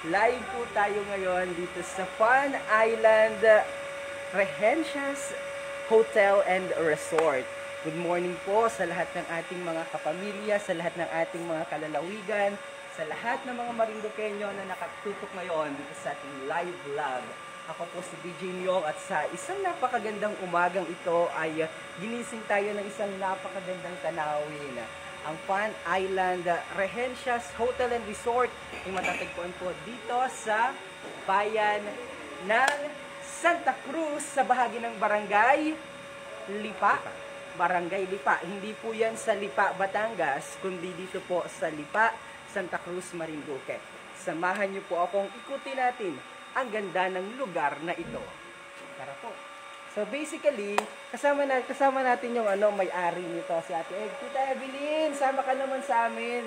Live po tayo ngayon dito sa Fun Island Rehencias Hotel and Resort. Good morning po sa lahat ng ating mga kapamilya, sa lahat ng ating mga kalalawigan, sa lahat ng mga Marinduqueño na nakatutok ngayon dito sa ating live vlog. Ako po si DJ Nyong at sa isang napakagandang umagang ito ay ginising tayo ng isang napakagandang tanawin. Ang Fun Island Rehencias Hotel and Resort ay matatagpuan po dito sa bayan ng Santa Cruz sa bahagi ng Barangay Lipa. Barangay Lipa. Hindi po yan sa Lipa, Batangas, kundi dito po sa Lipa, Santa Cruz, Marinduque. Samahan niyo po akong ikutin natin ang ganda ng lugar na ito. Tara po. So basically, kasama natin yung may-ari nito, si Ate Eg. Tita Evelyn, sama ka naman sa amin.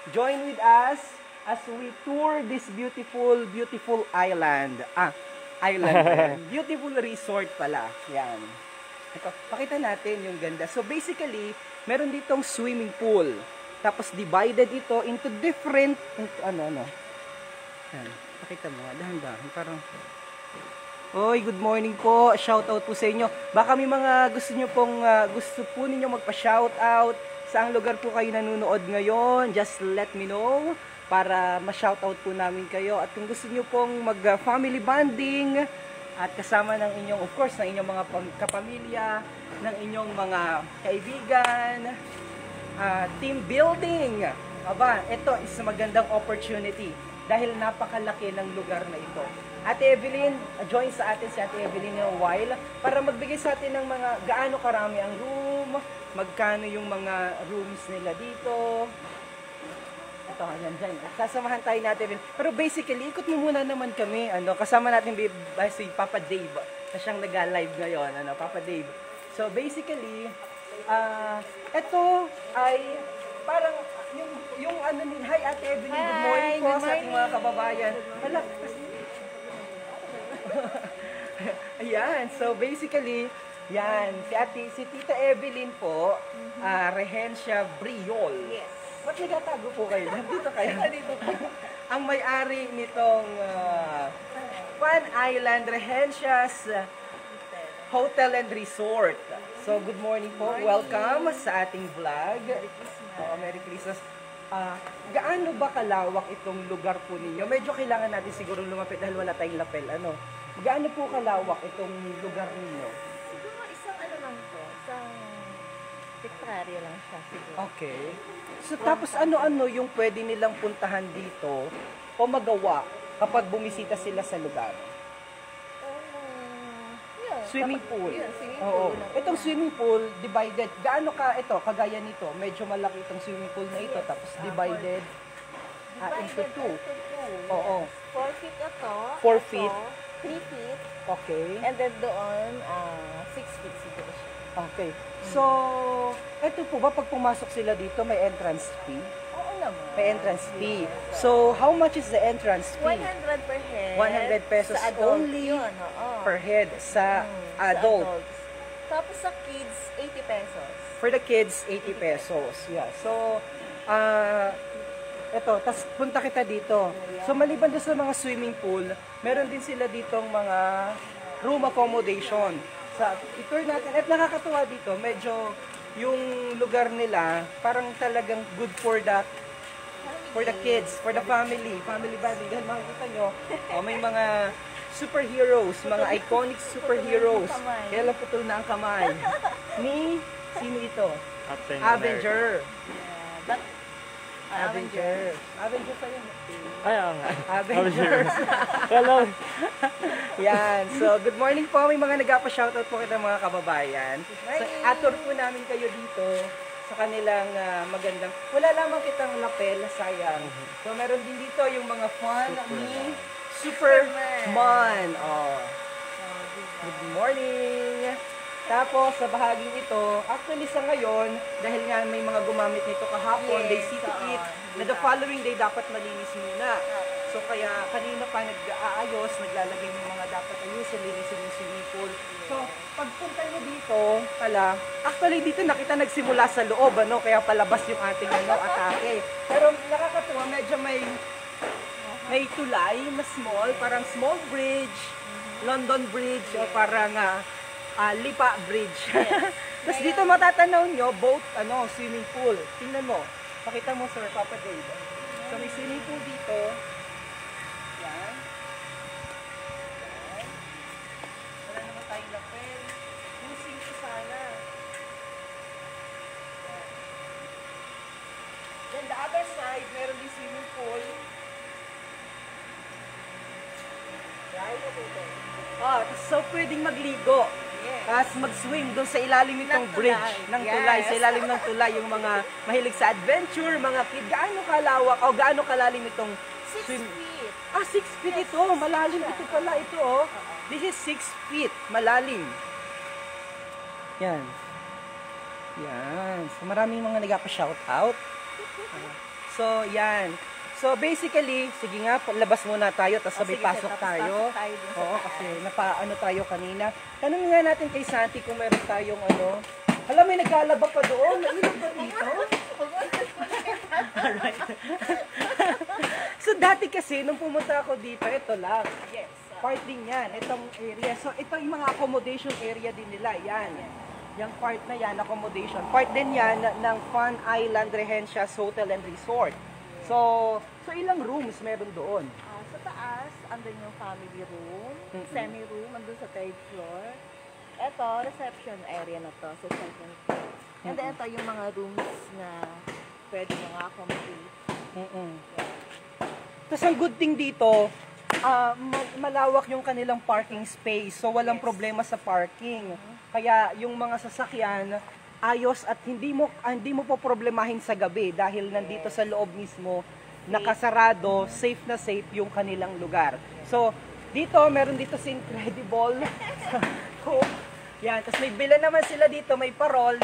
Join with us as we tour this beautiful island. Island. Beautiful resort pala. Yan. Ito, pakita natin yung ganda. So basically, meron ditong swimming pool. Tapos divided ito into different, Yan. Pakita mo, dahan-dahan. Parang... Oy, good morning po. Shout out po sa inyo. Baka may mga gusto po ninyo magpa-shout out. Saang lugar po kayo nanonood ngayon? Just let me know para ma-shout out po namin kayo. At kung gusto niyo pong mag-family bonding at kasama ng inyong, of course, ng inyong mga kapamilya, ng inyong mga kaibigan, team building. Aba, ito is magandang opportunity dahil napakalaki ng lugar na ito. Ate Evelyn, join sa atin si Ate Evelyn in a while para magbigay sa atin ng mga gaano karami ang room, magkano yung mga rooms nila dito. Ito, dyan. Sasamahan tayo natin. Pero basically, ikot mo muna naman kami. Kasama natin si Papa Dave na siyang nag-live ngayon. Papa Dave. So basically, ito ay parang yung hi Ate Evelyn, good morning po sa ating mga kababayan. Hala, ayan, so basically, yan, si Tita Evelyn po, Rehencia Briol. Yes. Ba't nagtatago po kayo? Dito kayo. Ang may-ari nitong Fun Island Rehencias Hotel and Resort. So, good morning po. Welcome sa ating vlog. Merry Christmas. Gaano ba kalawak itong lugar po ninyo? Medyo kailangan natin siguro lumapit dahil wala tayong lapel. Gaano po kalawak itong lugar ninyo? Siguro isang lang po, isang hektarya lang siya siguro. Okay. So tapos ano-ano yung pwede nilang puntahan dito o magawa kapag bumisita sila sa lugar? Swimming pool. Swimming Oo. pool. Itong swimming pool, divided. Gaano ka, kagaya nito, medyo malaki itong swimming pool na ito, tapos divided into two. Oo. 4 feet ito. 4 feet. 3 feet. Okay. And then doon, 6 feet siguro siya. Okay. So, ito po ba, pag pumasok sila dito, may entrance fee? Oo naman. May entrance fee. So, how much is the entrance fee? 100 per head. 100 pesos sa adult only yun, oo. per head sa Sa adult. adults. Tapos sa kids, 80 pesos. For the kids, 80 pesos. Yeah. So, ito, tas punta kita dito. So, maliban doon sa mga swimming pool, meron din sila ditong mga room accommodation. I-tour natin. At nakakatuwa dito, medyo yung lugar nila, parang talagang good for the kids, for the family bonding. Dahil makikita nyo, may mga superheroes, mga iconic superheroes. Kaya lang putol na ang kamay. Sino ito? Avenger. Avenger pa yun. Ay, oo nga. Avengers. Hello. Yan. So, good morning po. May mga nagpa-shoutout po kita mga kababayan. So, atur po namin kayo dito sa kanilang magandang... Wala lamang kitang lapel, sayang. So, meron din dito yung mga fun ni Superman. Oh. Good morning. Tapos, sa bahaging ito, actually sa ngayon, dahil nga may mga gumamit nito kahapon, they see to it, na the following day dapat malinis muna. So, kaya kanina pa nag-aayos, naglalagay ng mga dapat ayusin, linisin yung swimming pool. So, pagpunta nyo dito, actually dito nakita nagsimula sa loob, kaya palabas yung ating atake. Pero nakakatuwa, medyo may may tulay na small, parang small bridge, London Bridge, o parang Lipa Bridge. Tapos dito matatanaw nyo, boat, swimming pool. Tingnan mo. Pakita mo, Sir Papa Dave. So may swimming pool dito. Yan. Yan. Wala naman tayong lapel. Using ko sana. Yan. Then the other side, meron din swimming pool. Right? So pwedeng magligo. Tapos mag-swim doon sa ilalim nitong bridge ng tulay. Sa ilalim ng tulay, yung mga mahilig sa adventure, mga kid, gaano kalawak o gaano kalalim itong 6 swim? feet. 6 feet ito. Malalim ito pala. Ito, oh. This is 6 feet. Malalim. Yan. Yan. So, maraming mga nagpa-shout out. So, yan. So, basically, sige nga, labas muna tayo, tapos sabay pasok tayo. Oo, kasi napaano tayo kanina. Tanong nga natin kay Santi kung meron tayong Alam, may naglalaba pa doon. Nailag ba dito? Alright. So, dati kasi, nung pumunta ako dito, ito lang. Yes. Part din yan, itong area. So, ito yung mga accommodation area din nila. Yan. Yung part na yan, accommodation. Part din yan ng Fun Island Rehencias Hotel and Resort. So ilang rooms meron doon? Sa taas, andun yung family room, semi-room, andun sa 3rd floor. Ito, reception area na to, sa 2nd floor. And then, ito yung mga rooms na pwede mo nga accommodate. Tapos ang good thing dito, malawak yung kanilang parking space. So walang problema sa parking. Kaya yung mga sasakyan, ayos at hindi mo po problemahin sa gabi dahil nandito sa loob mismo nakasarado, safe na safe yung kanilang lugar. So, dito meron dito si Incredible Coke. Yan, tapos may bila naman sila dito, may parol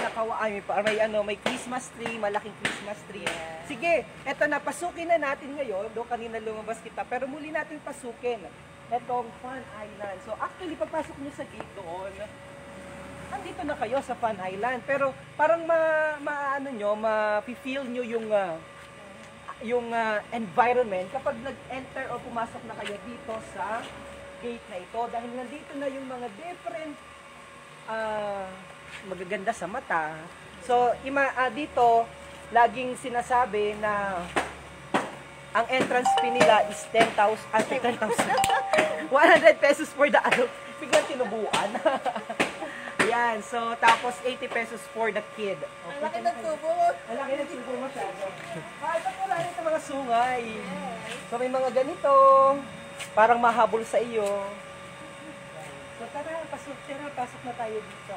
may Christmas tree, malaking Christmas tree. Sige, eto na, pasukin na natin ngayon. Do kanina lumabas kita, pero muli natin pasukin etong Fun Island. So, actually pagpasok niyo sa gate doon, andito na kayo sa Fun Island, pero parang ma-feel nyo yung environment kapag nag-enter o pumasok na kayo dito sa gate na ito dahil nandito na yung mga different magaganda sa mata. So, dito laging sinasabi na ang entrance fee nila is 10,000 100 pesos for the adult. Biglang tinubuan. Yan, so tapos 80 pesos for the kid. Ang laki ng tubo. Ang laki ng tubo masyado. Ito po lang ito mga sungay. So may mga ganito, parang mahabol sa iyo. So tara, pasok na tayo dito.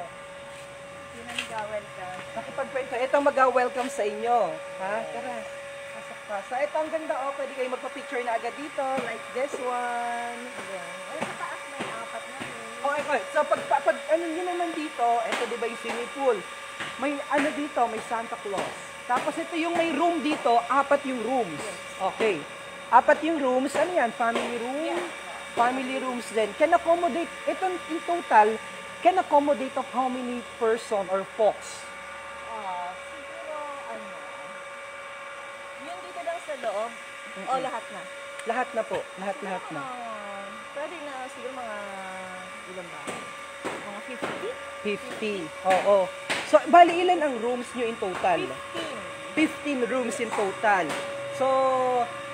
Sino mag-welcome? Nakipagkwento, ito mag-welcome sa inyo. Ha? Tara, pasok pa. So ito ang ganda, pwede kayo magpa-picture na agad dito, like this one. Ay, sa taas may 4 na. Okay. So, pag yun naman dito, ito diba yung swimming pool. May dito, may Santa Claus. Tapos ito yung may room dito, 4 yung rooms. Okay. 4 yung rooms, ano yan? Family room? Family rooms din. Can accommodate, ito in total, can accommodate of how many person or folks? Siguro, yung dito lang sa loob, o lahat na? Lahat na po. Lahat na. Pwede na siguro mga ilan ba? Mga 50? 50. Oo. So, bali ilan ang rooms nyo in total? 15. 15 rooms in total. So,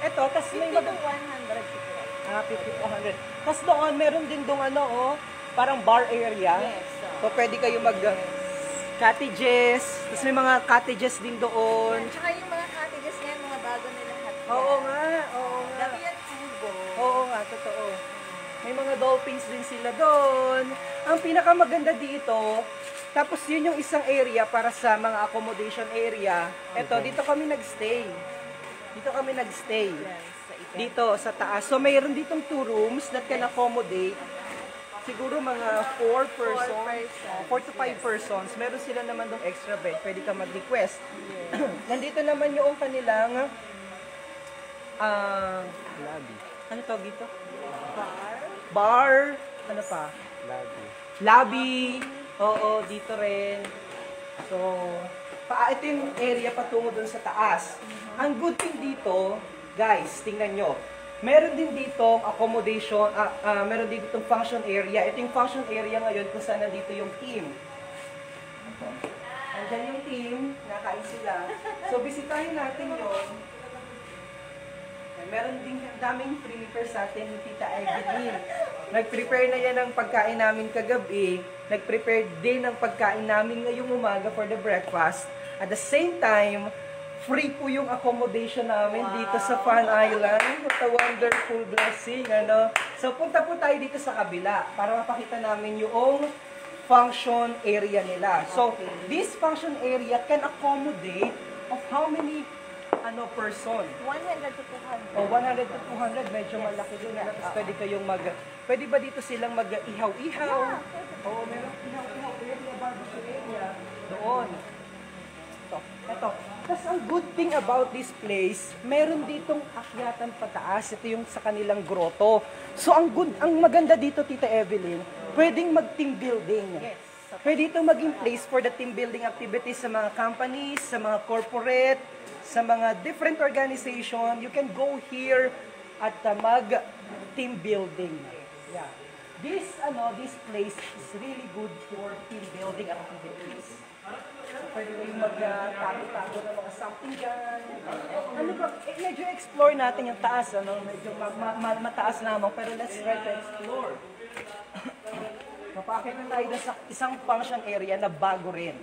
eto, tas may 50 to 100 siguro. 50 to 100. Tas doon, meron din doon parang bar area. Yes. So, pwede kayo cottages. Tas may mga cottages din doon. Tsaka yung mga cottages ngayon, mga bago nila lahat. Oo nga. Dati yan tubo. Oo nga, totoo. May mga dolphins din sila doon. Ang pinakamaganda dito, tapos yun yung isang area para sa mga accommodation area. Eto, dito kami nagstay. Dito sa taas. So, mayroon ditong 2 rooms that can accommodate siguro mga 4 persons, 4 to 5 persons. Meron sila naman dong extra bed. Pwede ka mag-request. Nandito naman yung kanilang lobby. Ano tawag dito? Bar. Ano pa? Lobby. Oo, dito rin. So, ito yung area patungo dun sa taas. Ang good thing dito, guys, tingnan nyo. Meron din ditong accommodation, meron din ditong function area. Ito yung function area ngayon kung saan nandito yung team. Andyan yung team, nakain sila. So, bisitahin natin yun. Meron din daming prepare sa atin ni Tita Evelyn. Nag-prepare na yan ng pagkain namin kagabi. Nag-prepare din ng pagkain namin ngayong umaga for the breakfast. At the same time, free po yung accommodation namin dito sa Fun Island. What a wonderful blessing, ano? So, punta po tayo dito sa kabila para mapakita namin yung function area nila. So, this function area can accommodate of how many person? 100 to 200. O 100 to 200, medyo malaki din. Tapos pwede kayong pwede ba dito silang mag-ihaw-ihaw? Oo, meron ihaw-ihaw area, barbecue area. Doon. Ito. Tapos ang good thing about this place, meron ditong akyatan pataas. Ito yung sa kanilang grotto. So ang maganda dito, Tita Evelyn, pwedeng mag-team building. Yes. Pwede itong maging place for the team building activities sa mga companies, sa mga corporate, sa mga different organization. You can go here at mag-team building. Yeah. This place is really good for team building activities. Pwede kayong mag-tago-tago ng mga something dyan. Ano ba, medyo explore natin yung taas, medyo mataas lamang, pero let's try to explore. Mapakit na tayo sa isang function area na bago rin.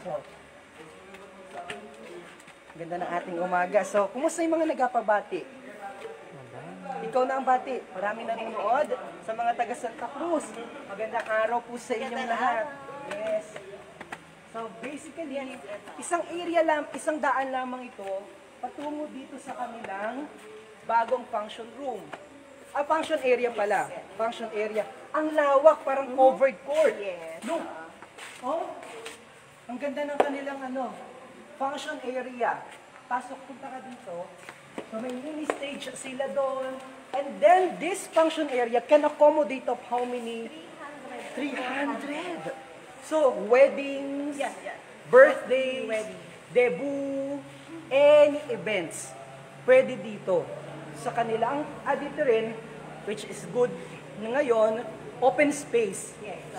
So, ganda ng ating umaga. So, kumusta yung mga nagpapabati? Ikaw na ang bati. Maraming nanonood sa mga taga Santa Cruz. Magandang araw po sa inyong lahat. Yes. So, basically, isang daan lamang ito patungo dito sa kanilang bagong function room. Function area pala. Function area. Ang lawak, parang covered court. Yes. Look. Oh, ang ganda ng kanilang function area. Pasok, punta ka dito. So may mini stage sila doon. And then this function area can accommodate of how many? 300. So weddings, birthdays, debut, any events. Pwede dito. Sa kanila, dito rin, which is good ngayon, open space.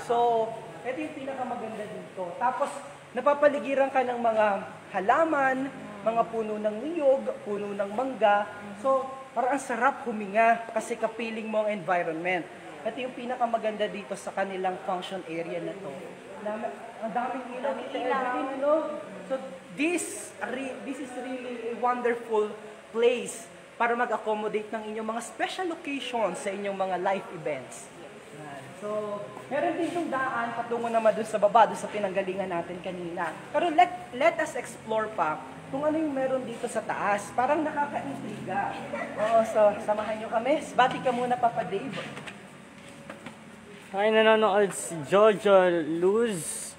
So, ito yung pinakamaganda dito. Tapos, napapaligiran ka ng mga halaman, mga puno ng niyog, puno ng mangga. So, parang ang sarap huminga kasi kapiling mo ang environment. Ito yung pinakamaganda dito sa kanilang function area na to. Ang daming ilaw. So, this is really a wonderful place para mag-accommodate ng inyong mga special occasions sa inyong mga life events. So, meron din itong daan patungo naman dun sa baba, dun sa pinanggalingan natin kanina. Pero let us explore pa kung ano yung meron dito sa taas. Parang nakaka-intriga. Oo, so samahan nyo kami. Bati ka muna, Papa Dave. Hi, nanonood si Jojo Luz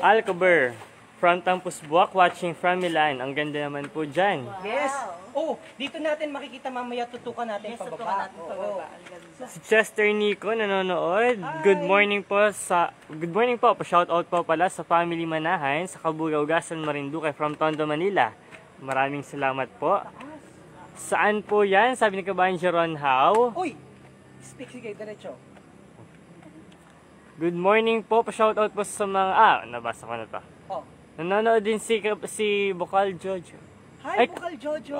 Alcober from Tampus Buwak, watching from Milan. Ang ganda naman po dyan. Yes. Oh, dito natin makikita mamaya, tutukan natin pababa. Tutukan natin pababa. Ang ganda. Si Chester Nico nanonood. Good morning po. Pa-shout out po pala sa family Manahan sa Kabugao-Gasan, Marinduque from Tondo, Manila. Maraming salamat po. Saan po yan? Sabi ni Kabayan Jeron How. Uy! Sige, diretso. Good morning po. Pa-shout out po sa mga... nabasa ko na to. Oh. Nanonood din si Bukal Jojo. Hi, Bukal Jojo!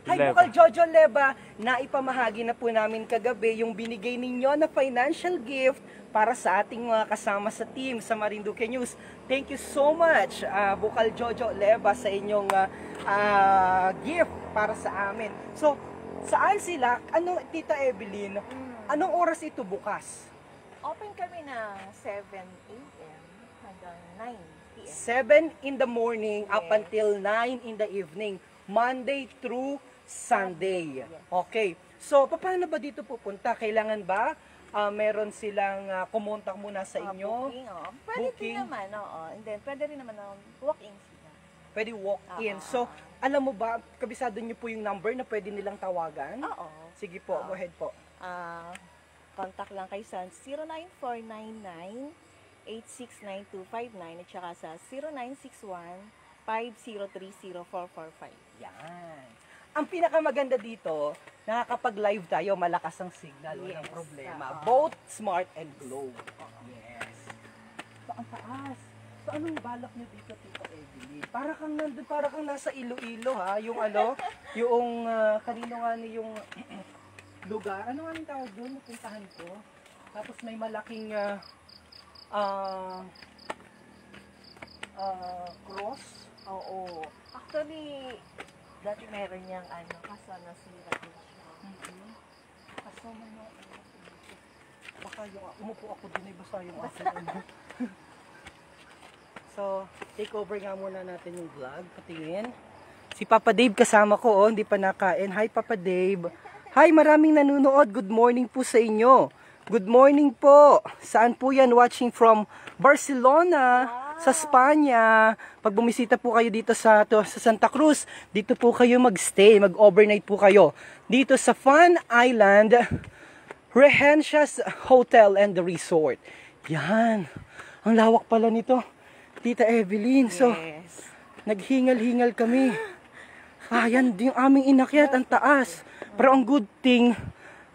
Hi, Leba. Bukal Jojo Leba! Naipamahagi na po namin kagabi yung binigay ninyo na financial gift para sa ating mga kasama sa team sa Marinduque News. Thank you so much, Bukal Jojo Leba, sa inyong gift para sa amin. So, saan sila? Tita Evelyn, anong oras ito bukas? Open kami ng 7 a.m. hanggang 9 p.m. 7 in the morning up until 9 in the evening. Monday through Sunday. Okay. So, paano ba dito pupunta? Kailangan ba meron silang kumontak muna sa inyo? Booking, Pwede Booking. rin naman, And then, pwede rin naman walk-in sila. Pwede walk-in. So, alam mo ba, kabisado niyo po yung number na pwede nilang tawagan? Oo. Sige po, go ahead po. Contact lang kay Sans 09499-869259 at saka sa 0961-5030445. Yan. ang pinakamaganda dito, nakakapag-live tayo, malakas ang signal, walang Yes. problema. Oo. Both Smart and Globe. Yes. So, ang taas. So, anong balak nyo dito, Tita Evelyn? Para kang nandun, para kang nasa Iloilo, ha? Yung ano, yung kanino nga ni yung lugar. Ano nga yung tawag doon? Napuntahan ko. Tapos may malaking cross. Oo. Actually, dati meron niyang kaso nasira din siya. Kaso may baka yung umupo ako din ay basa yung aking ano. So, take over nga muna natin yung vlog. Patingin. Si Papa Dave kasama ko, oh, hindi pa nakain. Hi Papa Dave. Hi, maraming nanonood. Good morning po sa inyo. Good morning po. Saan po yan? Watching from Barcelona, sa Spanya. Pag bumisita po kayo dito sa Santa Cruz, dito po kayo magstay, mag-overnight po kayo. Dito sa Fun Island, Rehencias Hotel and Resort. Yan. Ang lawak pala nito, Tita Evelyn. So, Yes. naghingal-hingal kami. Yan din yung aming inakyat, ang taas. Pero ang good thing,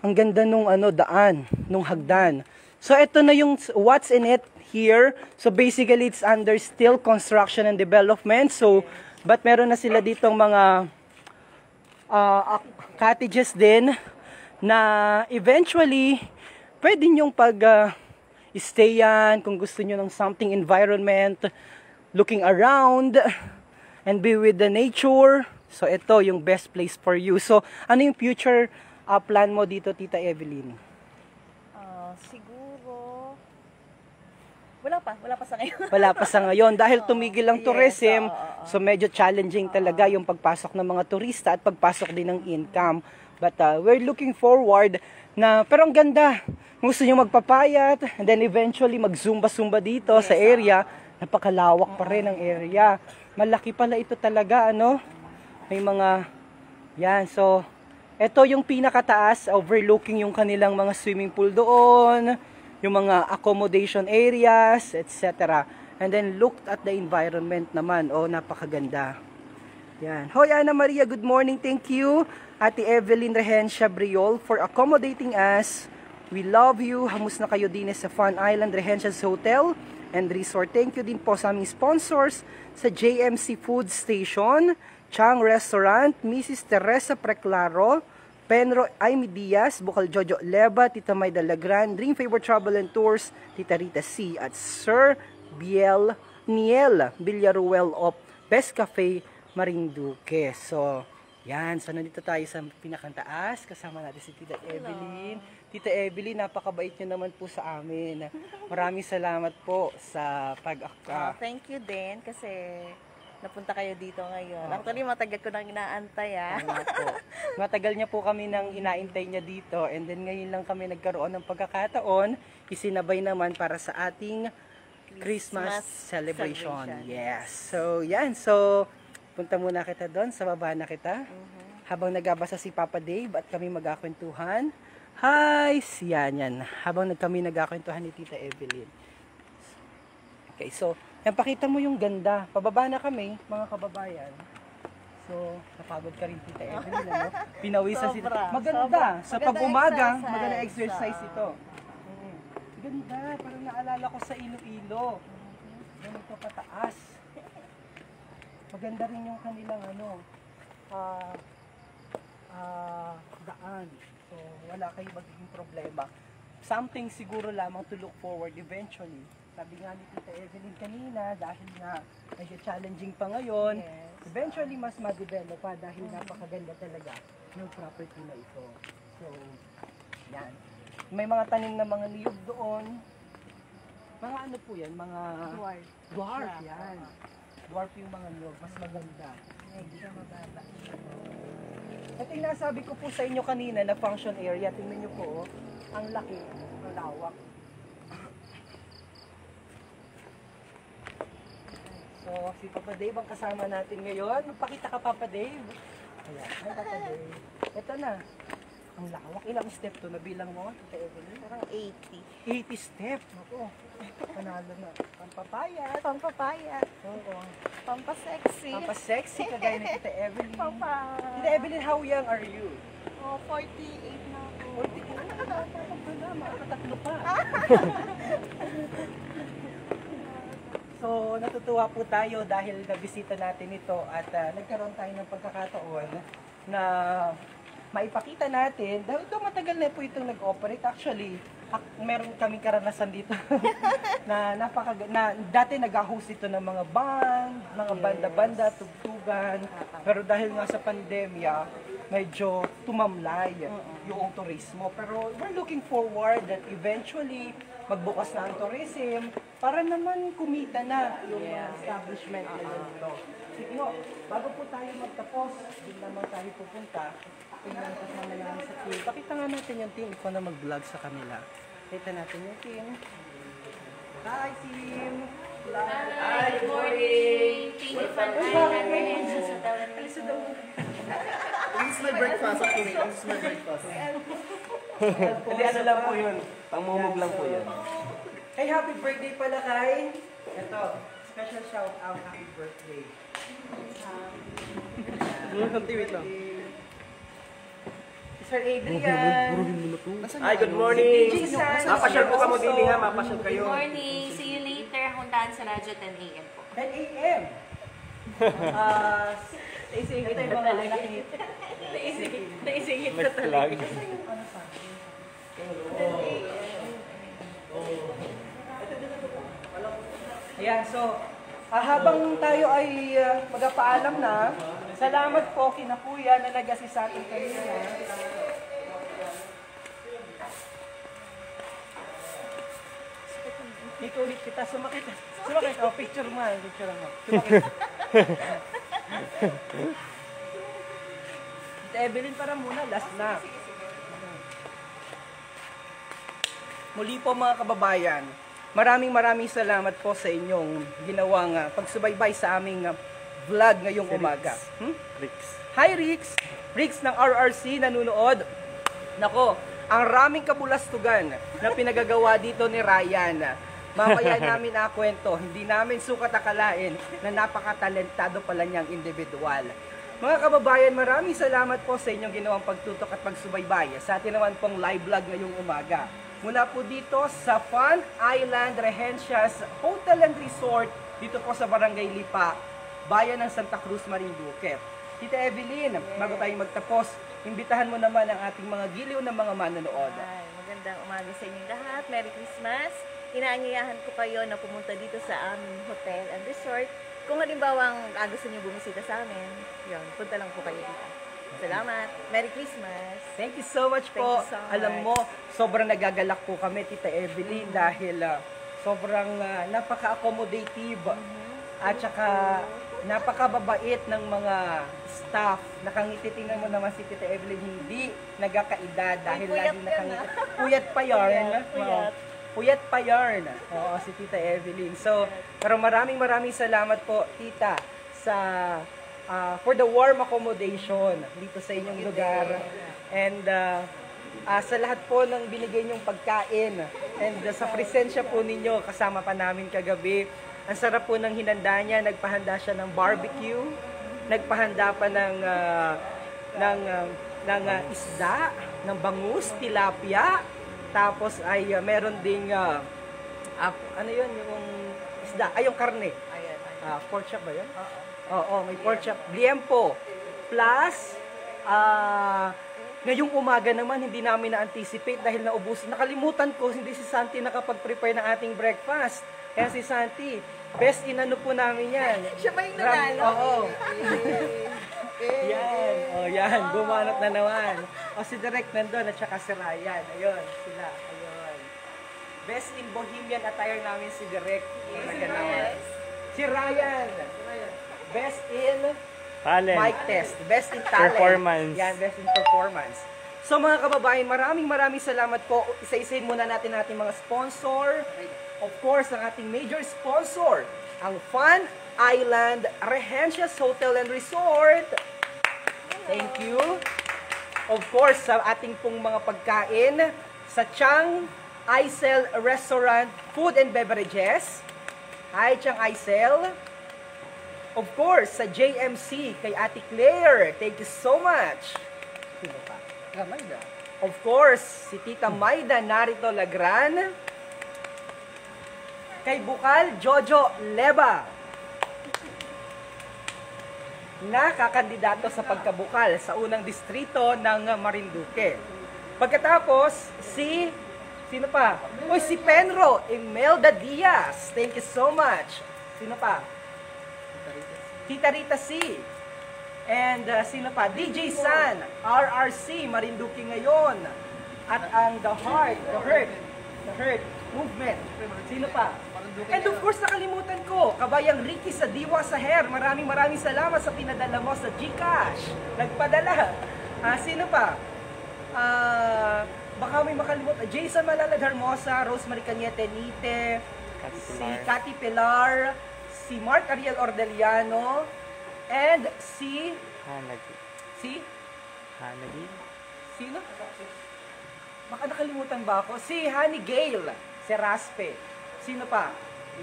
ang ganda nung daan, nung hagdan. So ito na yung what's in it here. So basically it's under still construction and development. So but meron na sila ditong mga cottages din na eventually pwede nyong stay yan kung gusto nyo ng something environment, looking around and be with the nature. So ito yung best place for you. So ano yung future plan mo dito, Tita Evelyn? Siguro, wala pa sa ngayon. Wala pa sa ngayon dahil tumigil ang Yes, tourism. oo. So medyo challenging talaga yung pagpasok ng mga turista at pagpasok din ng income. But we're looking forward na, pero ang ganda. Gusto nyo magpapayat and then eventually mag-zumba-zumba dito sa area. Napakalawak pa rin ang area. Malaki pala ito talaga, ano? May mga, yan, so ito yung pinakataas, overlooking yung kanilang mga swimming pool doon, yung mga accommodation areas, etc. And then looked at the environment naman. Oh, napakaganda. Yan. Hoy, Ana Maria, good morning. Thank you, Ate Evelyn Rehencia Briol, for accommodating us. We love you. Hamus na kayo din sa Fun Island Rehencia's Hotel and Resort. Thank you din po sa aming sponsors sa JMC Food Station, Chang Restaurant, Mrs. Teresa Preclaro, Penro Aimee Diaz, Bukal Jojo Leba, Tita May Dalagran, Dream Favor Travel and Tours, Tita Rita C. at Sir Niel Villaruel of Best Cafe Marinduque. So, yan. So, nandito tayo sa pinakantaas. Kasama natin si Tita Evelyn. Tita Evelyn, napakabait niyo naman po sa amin. Maraming salamat po sa Thank you din kasi napunta kayo dito ngayon. Actually, matagal ko nang inaantay Matagal niya po kami nang inaantay niya dito and then ngayon lang kami nagkaroon ng pagkakataon, isinabay naman para sa ating Christmas celebration. Yes. So, yan. So, punta muna kita doon, sa baba na kita. Habang nagabasa si Papa Dave at kami magkakwentuhan. Hi! Yan. Habang kami nagkakwentuhan ni Tita Evelyn. Okay, so, yan, pakita mo yung ganda. Pababa na kami, mga kababayan. So, napagod ka rin, Tita Evelyn, ano? Pinawisan si Sobra, maganda. sobra. Sa Maganda pag-umaga, exercise. maganda exercise ito. Ganda, parang naalala ko sa Iloilo. Ganito pataas. Maganda rin yung kanilang daan. So, wala kayong magiging problema. Something siguro lamang to look forward eventually. Sabi nga ni Tita Evelyn kanina, dahil nga medyo challenging pa ngayon, eventually mas ma-develop pa dahil napakaganda talaga yung property na ito. So, yan. May mga tanim na mga niyog doon. Mga ano po yan? Mga dwarf. Yan. Dwarf yung mga niyog. Mas maganda. Medyo mababa. Ito yung nasabi ko po sa inyo kanina na function area. Tingnan nyo po, oh. Ang laki, ang lawak. So, si Papa Dave ang kasama natin ngayon. Magpakita ka, Papa Dave. Ayan. Hi, Papa Dave. Ito na. Ang lawak. Ilang step to? Nabilang mo? Tita Evelyn? Parang 80. 80 step. Ako. Panalo na. Pampapayat. Pampapayat. Oo. Pampasexy. Pampasexy kagaya ni Tita Evelyn. Pampa... Tita Evelyn, how young are you? Oh, 48 na ako. O, di ko na. Makakatatlo pa. So, natutuwa po tayo dahil nabisita natin ito at nagkaroon tayo ng pagkakataon na maipakita natin, dahil ito matagal na po itong nag-operate. Actually, meron kaming karanasan dito na dati nag-host ito ng mga band, mga banda-banda, tugtugan. Pero dahil nga sa pandemya, medyo tumamlay yung turismo. Pero we're looking forward that eventually magbukas na ang tourism para naman kumita na yung mga establishment na dito. Sige ho, bago po tayo magtapos, hindi naman tayo pupunta. Tingnan kasama namin sa team. Pakita nga natin yung team. Ikaw na mag-vlog sa kanila. Kita natin yung team. Hi, team! Hi, good morning. Thank you for having us sa This is my breakfast actually. This is my breakfast. Hindi, ano lang po yun. Pangmumog lang po yun. Hey, happy birthday pala kay... Ito, special shout out, happy birthday. Wait lang. Sir Adrian. Hi, good morning. Mapasyal po kamo din ha, mapasyal kayo. Good morning. See you later. Huntahan sa radyo 10 a.m. po. 10 a.m. Naisingit ito yung mga nakit. Naisingit Next vlog. Ayan, so habang tayo ay magpaalam na, salamat po kina Kuya na nag-assist sa atin kanina. Dito ulit kita, sumakit. Sumakit, oh, picture mo, picture mo. Sumakit. Tita Evelyn, para muna, last na. Muli po mga kababayan, maraming salamat po sa inyong ginawang pagsubaybay sa aming vlog ngayong umaga. Rix. Hi Rix! Rix ng RRC nanonood. Nako, ang raming kabulastugan na pinagagawa dito ni Ryan. Mamaya namin kwento, hindi namin sukat akalain na napakatalentado pala niyang individual. Mga kababayan, maraming salamat po sa inyong ginawang pagtutok at pagsubaybay sa atin naman pong live vlog ngayong umaga. Mula po dito sa Fun Island Rehencias Hotel and Resort, dito po sa Barangay Lipa, bayan ng Santa Cruz, Marinduque. Tita Evelyn, bago tayo magtapos, imbitahan mo naman ang ating mga giliw na mga manonood. Ay, magandang umaga sa inyong lahat. Merry Christmas. Inaanyayahan ko kayo na pumunta dito sa aming hotel and resort. Kung halimbawang gusto niyo bumisita sa amin, yun, punta lang po kayo dito. Salamat. Merry Christmas. Thank you so much po. Thank you so much. Alam mo, sobrang nagagalak po kami, Tita Evelyn, dahil sobrang napaka-accommodative at saka napakababait ng mga staff. Nakangiti-tingnan mo naman si Tita Evelyn, hindi nagkakaedad dahil puyat lagi yan, nakangiti. Puyat pa yarn. Puyat. Puyat pa yarn. Oo, si Tita Evelyn. So, pero maraming salamat po, Tita, sa for the warm accommodation dito sa inyong lugar. And sa lahat po ng binigay niyong pagkain and sa presensya po ninyo, kasama pa namin kagabi. Ang sarap po ng hinanda niya, nagpahanda siya ng barbecue, nagpahanda pa ng isda, ng bangus, tilapia, tapos ay meron ding ano yun, yung isda, ay yung karne. Pork chop ba yun? Oo, may pork chop. Liempo. Plus, ngayong umaga naman, hindi namin na-anticipate dahil naubos. Nakalimutan ko, hindi si Santi nakapag-prepare ng ating breakfast. Kaya si Santi, best inano po namin yan. Siya ba yung nanalo? Oo. Yan. O yan, bumanot na naman. O si Direk nandun at saka si Ryan. Ayun, sila. Ayun. Best in Bohemian attire namin si Direk. Si Ryan. Best in Talent. mic test. Best in talent. Performance. Yan, best in performance. So mga kababayan, maraming salamat po. Isa-isahin muna natin ating mga sponsor. Of course, ang ating major sponsor, ang Fun Island Rehencias Hotel and Resort. Thank you. of course, sa ating pong mga pagkain, sa Chang Aisel Restaurant Food and Beverages. Hi, Chang Aisel. Of course, sa JMC, kay Ate Claire. Thank you so much. Sino pa? Maida. Of course, si Tita Maida Narito Lagran. Kay Bukal Jojo Leba, na kakandidato sa pagkabukal sa unang distrito ng Marinduque. Pagkatapos, sino pa? Uy, si Penro Imelda Diaz. Thank you so much. Sino pa? Tita Rita C. And sino pa? DJ San, RRC, Marinduque ngayon. At ang The Heart Movement. Sino pa? And of course, nakalimutan ko, kabayang Ricky sa Diwa sa Hair. Maraming salamat sa pinadala mo sa GCash. Nagpadala. Sino pa? Baka may makalimutan. Jason Malalad Hermosa, Rosemary Cañete Nite, si Cathy Pilar, si Mark Ariel Ordeliano, and si Hanagi? Sino? Baka nakalimutan ba ako? Si Honey Gale, si Raspe. Sino pa?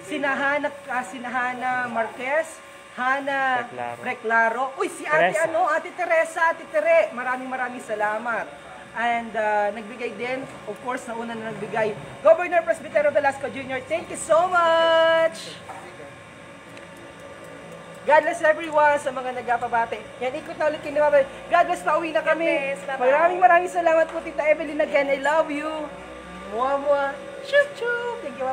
Sinahana Marquez, Hana Reclaro. Uy, si Ate Teresa. Ate Teresa, Ate Tere. Maraming salamat. And nagbigay din, of course, nauna na nagbigay, Governor Presbytero Velasco Jr. Thank you so much! God bless everyone sa mga nagpapabati. Yan, ikot na ulit kinababay. God bless, pauwi na kami. Maraming salamat po, Tita Evelyn again. I love you. Mwah, mwah. Choo, choo. Thank you,